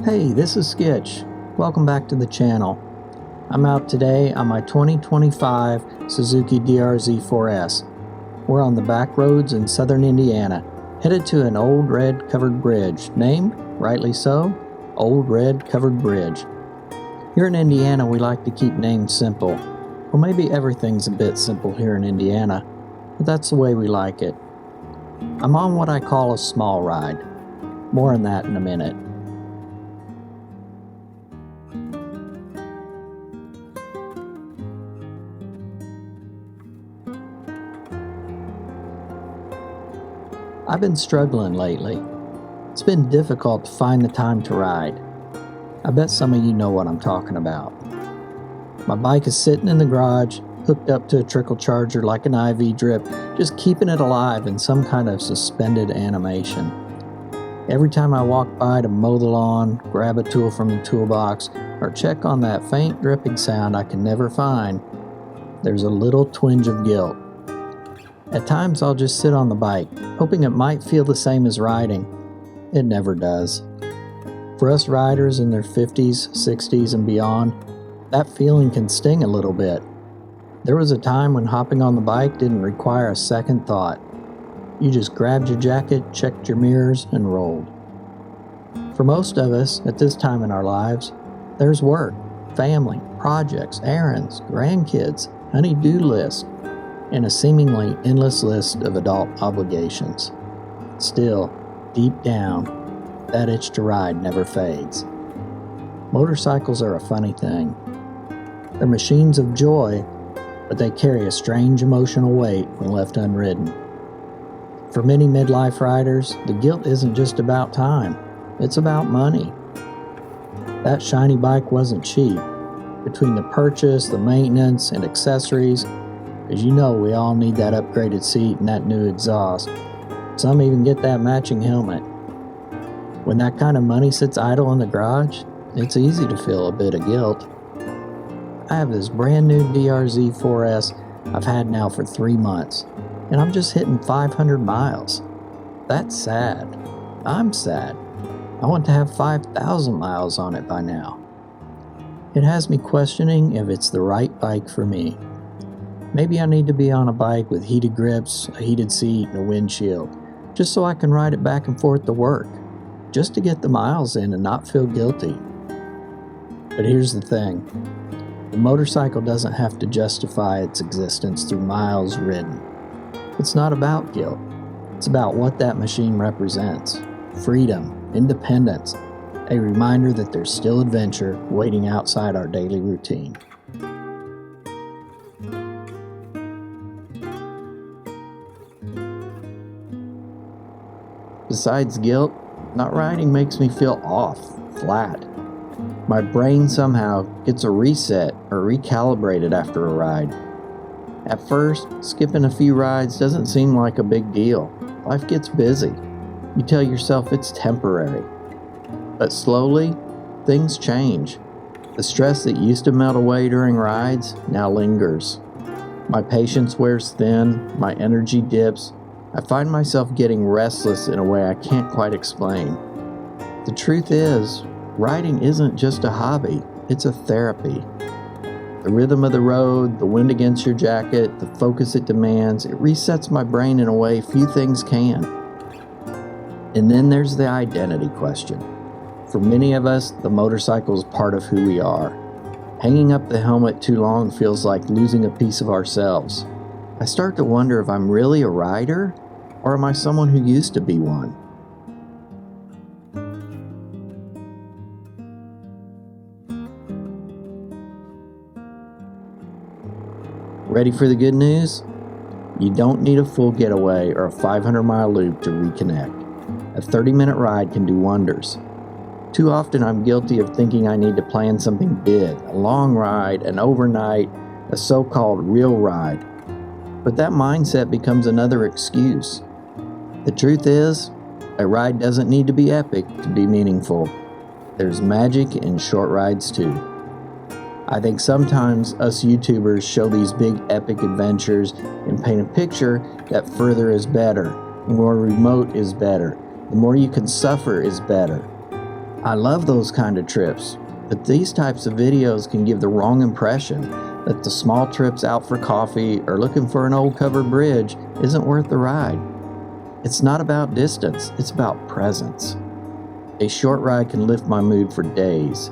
Hey, this is Skitch. Welcome back to the channel. I'm out today on my 2025 Suzuki DRZ4S. We're on the back roads in southern Indiana, headed to an old red covered bridge, named, rightly so, Old Red Covered Bridge. Here in Indiana, we like to keep names simple. Well, maybe everything's a bit simple here in Indiana, but that's the way we like it. I'm on what I call a small ride. More on that in a minute. I've been struggling lately. It's been difficult to find the time to ride. I bet some of you know what I'm talking about. My bike is sitting in the garage, hooked up to a trickle charger like an IV drip, just keeping it alive in some kind of suspended animation. Every time I walk by to mow the lawn, grab a tool from the toolbox, or check on that faint dripping sound I can never find, there's a little twinge of guilt. At times I'll just sit on the bike, hoping it might feel the same as riding. It never does. For us riders in their 50s, 60s, and beyond, that feeling can sting a little bit. There was a time when hopping on the bike didn't require a second thought. You just grabbed your jacket, checked your mirrors, and rolled. For most of us, at this time in our lives, there's work, family, projects, errands, grandkids, honey-do list, and a seemingly endless list of adult obligations. Still, deep down, that itch to ride never fades. Motorcycles are a funny thing. They're machines of joy, but they carry a strange emotional weight when left unridden. For many midlife riders, the guilt isn't just about time, it's about money. That shiny bike wasn't cheap. Between the purchase, the maintenance, and accessories, as you know, we all need that upgraded seat and that new exhaust. Some even get that matching helmet. When that kind of money sits idle in the garage, it's easy to feel a bit of guilt. I have this brand new DRZ4S I've had now for 3 months, and I'm just hitting 500 miles. That's sad. I'm sad. I want to have 5,000 miles on it by now. It has me questioning if it's the right bike for me. Maybe I need to be on a bike with heated grips, a heated seat, and a windshield, just so I can ride it back and forth to work, just to get the miles in and not feel guilty. But here's the thing. The motorcycle doesn't have to justify its existence through miles ridden. It's not about guilt. It's about what that machine represents. Freedom, independence, a reminder that there's still adventure waiting outside our daily routine. Besides guilt, not riding makes me feel off, flat. My brain somehow gets a reset or recalibrated after a ride. At first, skipping a few rides doesn't seem like a big deal. Life gets busy. You tell yourself it's temporary. But slowly, things change. The stress that used to melt away during rides now lingers. My patience wears thin, my energy dips. I find myself getting restless in a way I can't quite explain. The truth is, riding isn't just a hobby, it's a therapy. The rhythm of the road, the wind against your jacket, the focus it demands, it resets my brain in a way few things can. And then there's the identity question. For many of us, the motorcycle is part of who we are. Hanging up the helmet too long feels like losing a piece of ourselves. I start to wonder if I'm really a rider, or am I someone who used to be one? Ready for the good news? You don't need a full getaway or a 500-mile loop to reconnect. A 30-minute ride can do wonders. Too often I'm guilty of thinking I need to plan something big, a long ride, an overnight, a so-called real ride. But that mindset becomes another excuse. The truth is, a ride doesn't need to be epic to be meaningful. There's magic in short rides too. I think sometimes us YouTubers show these big epic adventures and paint a picture that further is better, the more remote is better, the more you can suffer is better. I love those kind of trips, but these types of videos can give the wrong impression that the small trips out for coffee or looking for an old covered bridge isn't worth the ride. It's not about distance, it's about presence. A short ride can lift my mood for days.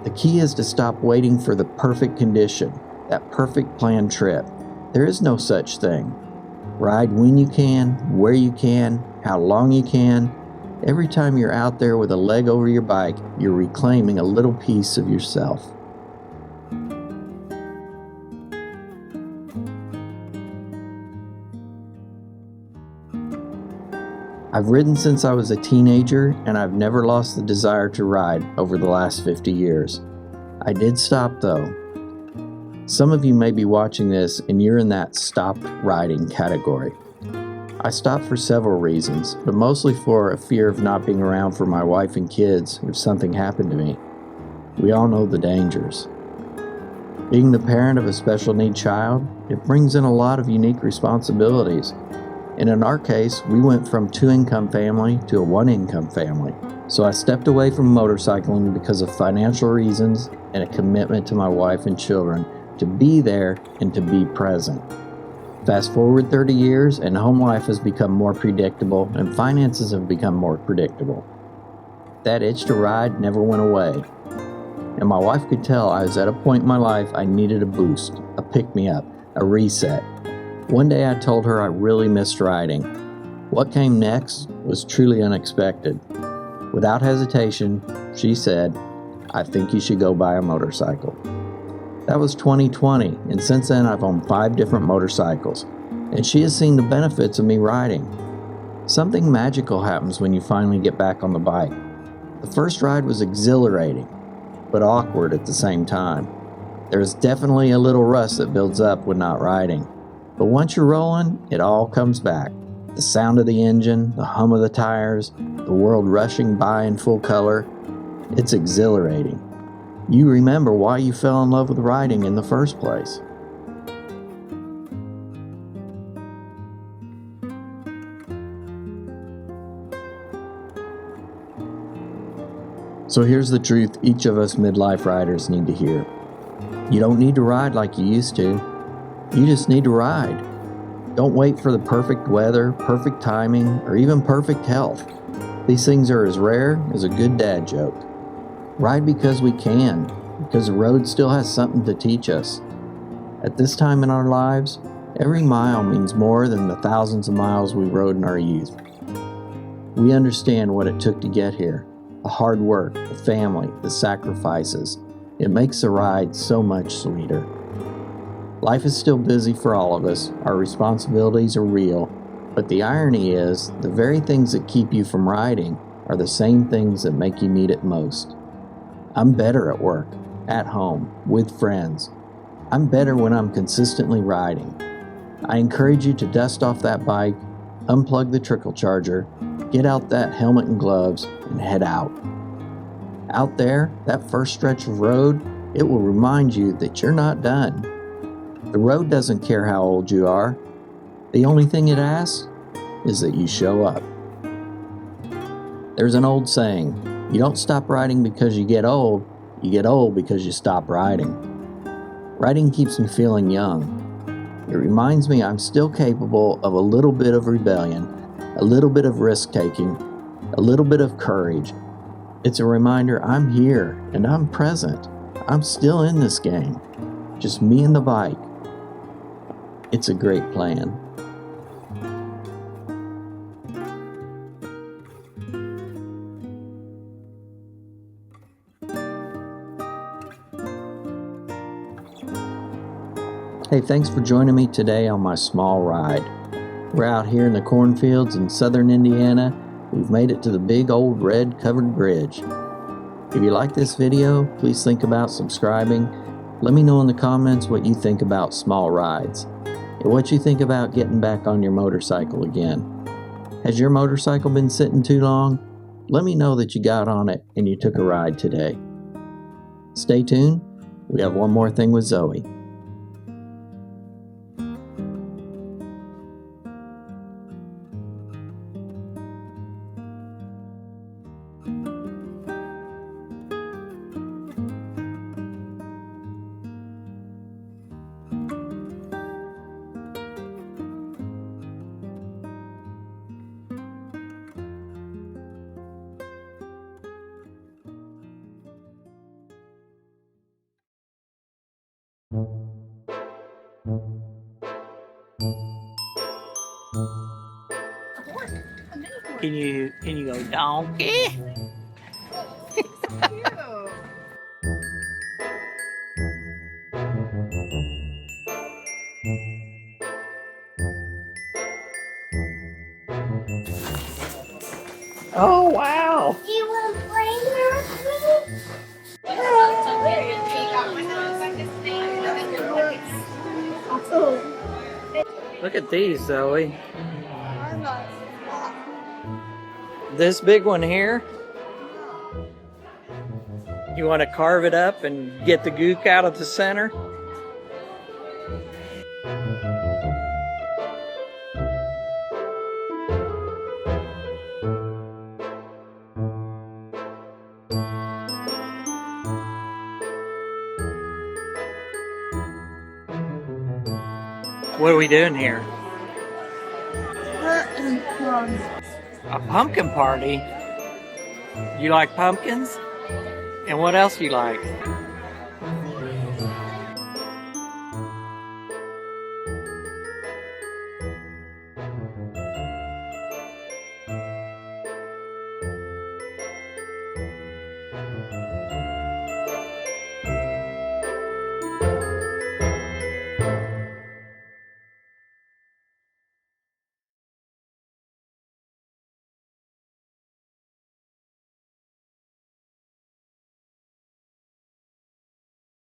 The key is to stop waiting for the perfect condition, that perfect planned trip. There is no such thing. Ride when you can, where you can, how long you can. Every time you're out there with a leg over your bike, you're reclaiming a little piece of yourself. I've ridden since I was a teenager, and I've never lost the desire to ride over the last 50 years. I did stop though. Some of you may be watching this and you're in that stopped riding category. I stopped for several reasons, but mostly for a fear of not being around for my wife and kids if something happened to me. We all know the dangers. Being the parent of a special needs child, it brings in a lot of unique responsibilities. And in our case, we went from 2-income family to a 1-income family. So I stepped away from motorcycling because of financial reasons and a commitment to my wife and children to be there and to be present. Fast forward 30 years and home life has become more predictable and finances have become more predictable. That itch to ride never went away. And my wife could tell I was at a point in my life I needed a boost, a pick-me-up, a reset. One day I told her I really missed riding. What came next was truly unexpected. Without hesitation, she said, "I think you should go buy a motorcycle." That was 2020, and since then I've owned 5 different motorcycles, and she has seen the benefits of me riding. Something magical happens when you finally get back on the bike. The first ride was exhilarating, but awkward at the same time. There's definitely a little rust that builds up when not riding, but once you're rolling, it all comes back. The sound of the engine, the hum of the tires, the world rushing by in full color, it's exhilarating. You remember why you fell in love with riding in the first place. So here's the truth each of us midlife riders need to hear. You don't need to ride like you used to. You just need to ride. Don't wait for the perfect weather, perfect timing, or even perfect health. These things are as rare as a good dad joke. Ride because we can, because the road still has something to teach us. At this time in our lives, every mile means more than the thousands of miles we rode in our youth. We understand what it took to get here. The hard work, the family, the sacrifices. It makes the ride so much sweeter. Life is still busy for all of us. Our responsibilities are real. But the irony is, the very things that keep you from riding are the same things that make you need it most. I'm better at work, at home, with friends. I'm better when I'm consistently riding. I encourage you to dust off that bike, unplug the trickle charger, get out that helmet and gloves, and head out. Out there, that first stretch of road, it will remind you that you're not done. The road doesn't care how old you are. The only thing it asks is that you show up. There's an old saying, you don't stop riding because you get old because you stop riding. Riding keeps me feeling young. It reminds me I'm still capable of a little bit of rebellion, a little bit of risk-taking, a little bit of courage. It's a reminder I'm here and I'm present. I'm still in this game. Just me and the bike. It's a great plan. Hey, thanks for joining me today on my small ride. We're out here in the cornfields in southern Indiana. We've made it to the big old red covered bridge. If you like this video, please think about subscribing. Let me know in the comments what you think about small rides and what you think about getting back on your motorcycle again. Has your motorcycle been sitting too long? Let me know that you got on it and you took a ride today. Stay tuned. We have one more thing with Zoe. Can you go donkey? Oh wow! You want to play with me? Look at these, Zoe. This big one here. You want to carve it up and get the gook out of the center? What are we doing here? A pumpkin party? You like pumpkins? And what else you like?